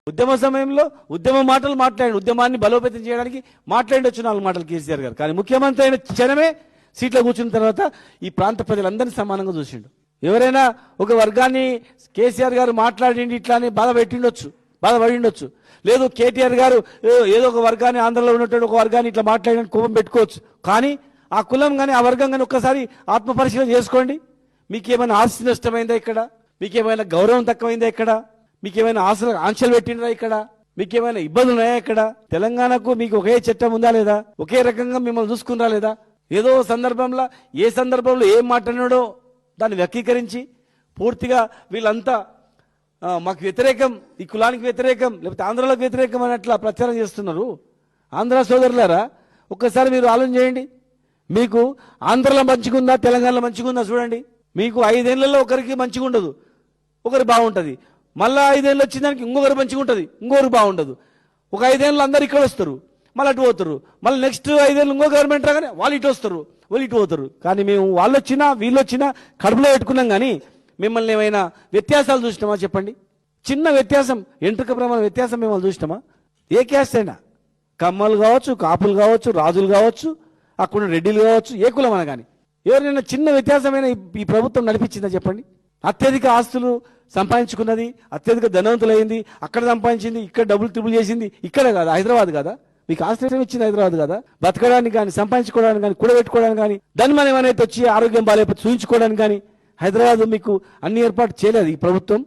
ఉద్యమ సమయంలో ఉద్యమ మాటలు మాట్లాడి ఉద్యమాన్ని బలోపేతం చేయడానికి మాట్లాడొచ్చు 4 మాటలు కేసీఆర్ గారు. కానీ ముఖ్యమంత్రి అయిన క్షణమే సీట్లో కూర్చున్న తర్వాత ఈ ప్రాంత ప్రజలందరినీ సమానంగా చూసిండు. ఎవరైనా ఒక వర్గాన్ని కేసీఆర్ గారు మాట్లాడిండి ఇట్లా అని బాధపడిండొచ్చు. లేదు కేటీఆర్ గారు ఏదో ఒక వర్గాన్ని ఆంధ్రలో ఉన్నటువంటి ఒక వర్గాన్ని ఇట్లా మాట్లాడిన కోపం పెట్టుకోవచ్చు. కానీ ఆ కులం కానీ ఆ వర్గం కానీ ఒక్కసారి ఆత్మపరిశీలన చేసుకోండి. మీకేమైనా ఆస్తి నష్టమైందా ఇక్కడ? మీకేమైనా గౌరవం తక్కువైందా ఇక్కడ? మీకేమైనా ఆంక్షలు పెట్టినరా ఇక్కడ? మీకేమైనా ఇబ్బందులు ఉన్నాయా ఇక్కడ? తెలంగాణకు మీకు ఒకే చట్టం ఉందా లేదా? ఒకే రకంగా మిమ్మల్ని చూసుకున్నారా లేదా? ఏదో సందర్భంలో ఏ సందర్భంలో ఏం మాట్లాడినాడో దాన్ని వ్యక్తీకరించి పూర్తిగా వీళ్ళంతా మాకు వ్యతిరేకం, ఈ కులానికి వ్యతిరేకం, లేకపోతే ఆంధ్రాలకు వ్యతిరేకం అని అట్లా ప్రచారం చేస్తున్నారు. ఆంధ్ర సోదరులారా, ఒక్కసారి మీరు ఆలోచన చేయండి. మీకు ఆంధ్రలో మంచిగుందా, తెలంగాణలో మంచిగుందా చూడండి. మీకు 5 ఏళ్లలో ఒకరికి మంచిగా ఉండదు, ఒకరు బాగుంటుంది. మళ్ళీ 5 ఏళ్ళు వచ్చిన దానికి ఇంకొకరు మంచిగా ఉంటుంది, ఇంకొకరు బాగుండదు. ఒక 5 ఏళ్ళు అందరు ఇక్కడ వస్తారు, మళ్ళీ అటు పోతారు. మళ్ళీ నెక్స్ట్ 5 ఏళ్ళు ఇంకో గవర్నమెంట్ రాగానే వాళ్ళు ఇటు వస్తారు, వాళ్ళు ఇటు పోతారు. కానీ మేము వాళ్ళు వచ్చినా వీళ్ళు వచ్చినా కడుపులో పెట్టుకున్నాం. కానీ మిమ్మల్ని ఏమైనా వ్యత్యాసాలు చూసినామా చెప్పండి? చిన్న వ్యత్యాసం, ఎంట్రుక ప్రమాణ వ్యత్యాసం మిమ్మల్ని చూసినామా? ఏ క్యాస్ట్ అయినా, కమ్మలు కావచ్చు, కాపులు కావచ్చు, రాజులు కావచ్చు, అక్కడ రెడ్డిలు కావచ్చు, ఏ కులం అన కానీ ఎవరైనా చిన్న వ్యత్యాసమైన ఈ ప్రభుత్వం నడిపించిందా చెప్పండి? అత్యధిక ఆస్తులు సంపాదించుకున్నది, అత్యధిక ధనవంతులైంది, అక్కడ సంపాదించింది, ఇక్కడ డబ్బులు త్రిబుల్ చేసింది ఇక్కడ కాదా? హైదరాబాద్ కాదా? మీకు ఆశ్రయం ఇచ్చింది హైదరాబాద్ కదా? బతకడానికి కానీ, సంపాదించుకోవడానికి కానీ, కూడబెట్టుకోవడానికి కానీ, దాన్ని మనం ఏమైతే వచ్చి ఆరోగ్యం బాగాలేకపోతే చూయించుకోవడానికి కానీ హైదరాబాద్ మీకు అన్ని ఏర్పాటు చేయలేదు ఈ ప్రభుత్వం.